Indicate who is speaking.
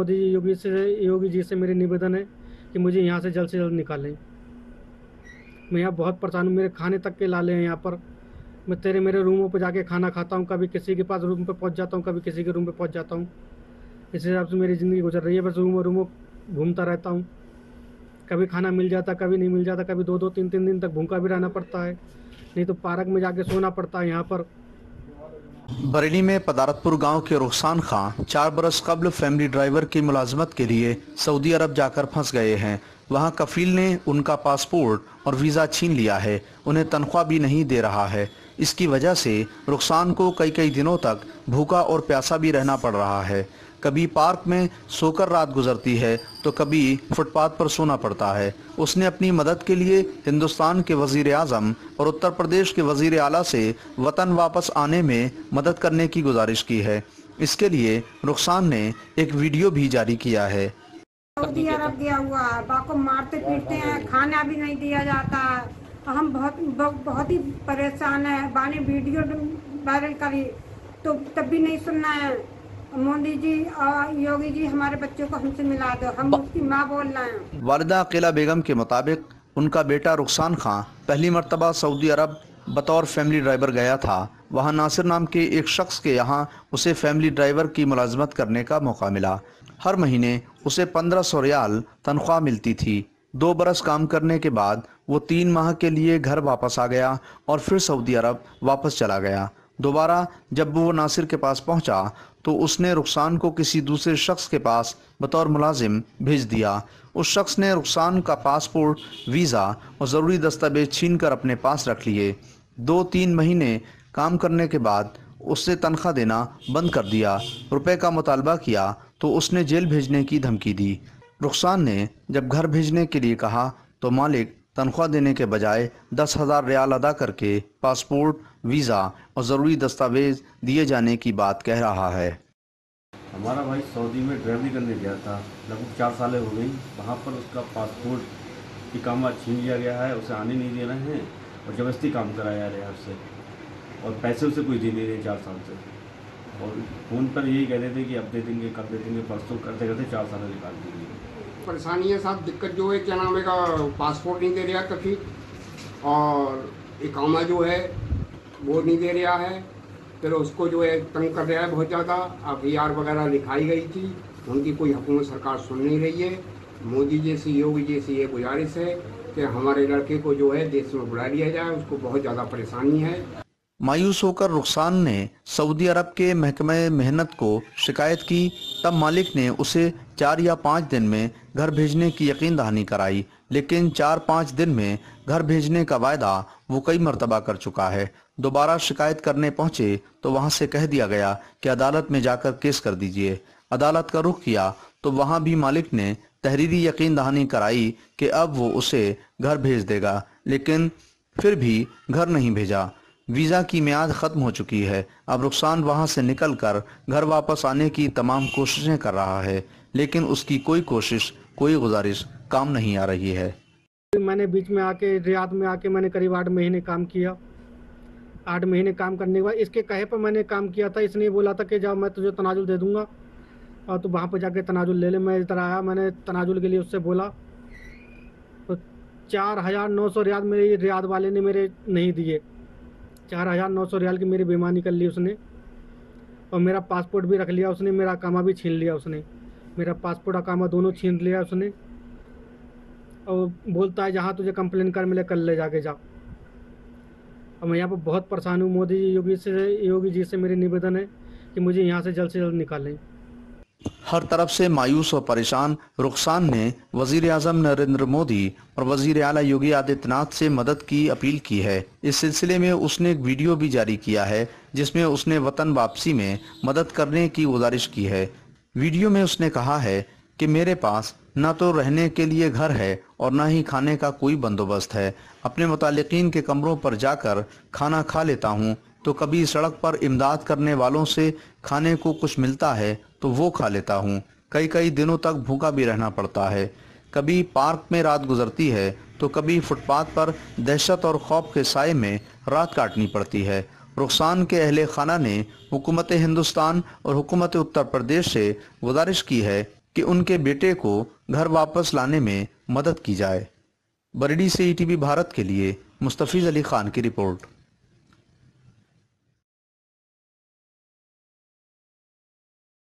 Speaker 1: मोदी जी योगी जी से मेरी निवेदन है कि मुझे यहाँ से जल्द निकालें। मैं यहाँ बहुत परेशान हूँ, मेरे खाने तक के लाले हैं यहाँ पर। मैं मेरे रूमों पे जाके खाना खाता हूँ, कभी किसी के पास रूम पे पहुँच जाता हूँ, कभी किसी के रूम पे पहुँच जाता हूँ। इस हिसाब से मेरी ज़िंदगी गुजर रही है, बस रूमों घूमता रहता हूँ। कभी खाना मिल जाता, कभी नहीं मिल जाता, कभी 2-2 3-3 दिन तक भूखा भी रहना पड़ता है, नहीं तो पार्क में जाके सोना पड़ता है यहाँ पर।
Speaker 2: बरेली में पदारतपुर गांव के रुखसान खां 4 बरस कबल फैमिली ड्राइवर की मुलाजमत के लिए सऊदी अरब जाकर फंस गए हैं। वहां कफील ने उनका पासपोर्ट और वीज़ा छीन लिया है, उन्हें तनख्वाह भी नहीं दे रहा है। इसकी वजह से रुखसान को कई दिनों तक भूखा और प्यासा भी रहना पड़ रहा है। कभी पार्क में सोकर रात गुजरती है तो कभी फुटपाथ पर सोना पड़ता है। उसने अपनी मदद के लिए हिंदुस्तान के वजीर आज़म और उत्तर प्रदेश के वजीर आला से वतन वापस आने में मदद करने की गुजारिश की है। इसके लिए रुखसान ने एक वीडियो भी जारी किया है।
Speaker 3: सऊदी अरब गया हुआ है, बाको मारते पीटते हैं, खाना भी नहीं दिया जाता है। हम बहुत ही परेशान है। बाने वीडियो वायरल करी तो तब भी नहीं सुनना है। मोदी जी और योगी जी हमारे बच्चों को हमसे मिला दो, हम उसकी माँ बोल रहे हैं।
Speaker 2: वालिदा अकीला बेगम के मुताबिक उनका बेटा रुखसान खां पहली मर्तबा सऊदी अरब बतौर फैमिली ड्राइवर गया था। वहां नासिर नाम के एक शख्स के यहाँ उसे फैमिली ड्राइवर की मुलाजमत करने का मौका मिला। हर महीने उसे 1500 रियाल तनख्वाह मिलती थी। 2 बरस काम करने के बाद वो 3 माह के लिए घर वापस आ गया और फिर सऊदी अरब वापस चला गया। दोबारा जब वो नासिर के पास पहुंचा तो उसने रुखसान को किसी दूसरे शख्स के पास बतौर मुलाजिम भेज दिया। उस शख्स ने रुखसान का पासपोर्ट, वीज़ा और ज़रूरी दस्तावेज छीन कर अपने पास रख लिए। 2-3 महीने काम करने के बाद उससे तनख्वाह देना बंद कर दिया। रुपए का मुतालबा किया तो उसने जेल भेजने की धमकी दी। रुखसान ने जब घर भेजने के लिए कहा तो मालिक तनख्वाह देने के बजाय 10,000 रियाल अदा करके पासपोर्ट, वीज़ा और ज़रूरी दस्तावेज दिए जाने की बात कह रहा है।
Speaker 4: हमारा भाई सऊदी में ड्राइवरी करने गया था, लगभग 4 सालें हो गई। वहाँ पर उसका पासपोर्ट इकामा छीन लिया गया है, उसे आने नहीं दे रहे हैं और ज़बरदस्ती काम कराया जा रहा है उससे, और पैसे उसे कुछ दे नहीं रहे 4 साल से। और फ़ोन पर यही कह रहे थे कि अब दे देंगे, कब दे देंगे, परसों करते करते 4 साल निकाल देंगे।
Speaker 5: परेशानी है साहब, दिक्कत जो है क्या नाम है का पासपोर्ट नहीं दे रहा कभी, और इकामा जो है वो नहीं दे रहा है। फिर उसको जो है तंग कर रहा है बहुत ज़्यादा। FIR वगैरह लिखाई गई थी, उनकी कोई हुकूमत सरकार सुन नहीं रही है। मोदी जी से, योगी जी से ये गुजारिश है कि हमारे लड़के को जो है देश में बुला लिया जाए, उसको बहुत ज़्यादा परेशानी है।
Speaker 2: मायूस होकर रुखसान ने सऊदी अरब के महकमे मेहनत को शिकायत की। तब मालिक ने उसे 4 या 5 दिन में घर भेजने की यकीन दहानी कराई, लेकिन 4-5 दिन में घर भेजने का वायदा वो कई मरतबा कर चुका है। दोबारा शिकायत करने पहुंचे तो वहां से कह दिया गया कि अदालत में जाकर केस कर दीजिए। अदालत का रुख किया तो वहां भी मालिक ने तहरीरी यकीन दहानी कराई कि अब वो उसे घर भेज देगा, लेकिन फिर भी घर नहीं भेजा। वीज़ा की मियाद ख़त्म हो चुकी है। अब रुखसान वहां से निकलकर घर वापस आने की तमाम कोशिशें कर रहा है, लेकिन उसकी कोई कोशिश, कोई गुजारिश काम नहीं आ रही है।
Speaker 1: मैंने बीच में आके रियाद में आके मैंने करीब 8 महीने काम किया। 8 महीने काम करने के बाद इसके कहे पर मैंने काम किया था। इसने बोला था कि जाओ मैं तुझे तनाजुल दे दूंगा और तू वहाँ पर जाके तनाजुल ले ले। मैं इधर आया, मैंने तनाजुल के लिए उससे बोला तो 4,900 रियाल मेरे रियाद वाले ने मेरे नहीं दिए। 4,900 रियाल की मेरी बेईमानी कर ली उसने, और मेरा पासपोर्ट भी रख लिया उसने, मेरा अकामा भी छीन लिया उसने। मेरा पासपोर्ट अकामा दोनों छीन लिया उसने, और बोलता है जहाँ तुझे कंप्लेन कर मिले कर ले जाके जा। और मैं यहाँ पर बहुत परेशान हूँ। मोदी जी योगी जी से मेरी निवेदन है कि मुझे यहाँ से जल्द निकालें।
Speaker 2: हर तरफ से मायूस और परेशान रुखसान ने वजीर आज़म नरेंद्र मोदी और वजीर आला योगी आदित्यनाथ से मदद की अपील की है। इस सिलसिले में उसने एक वीडियो भी जारी किया है जिसमें उसने वतन वापसी में मदद करने की गुजारिश की है। वीडियो में उसने कहा है कि मेरे पास न तो रहने के लिए घर है और न ही खाने का कोई बंदोबस्त है। अपने मुतालिकीन के कमरों पर जाकर खाना खा लेता हूँ, तो कभी सड़क पर इमदाद करने वालों से खाने को कुछ मिलता है तो वो खा लेता हूँ। कई दिनों तक भूखा भी रहना पड़ता है। कभी पार्क में रात गुजरती है तो कभी फुटपाथ पर दहशत और खौफ के साए में रात काटनी पड़ती है। रुखसान के अहले खाना ने हुकूमत हिंदुस्तान और हुकूमत उत्तर प्रदेश से गुजारिश की है कि उनके बेटे को घर वापस लाने में मदद की जाए। बरडी से ईटीवी भारत के लिए मुस्तफीज अली खान की रिपोर्ट।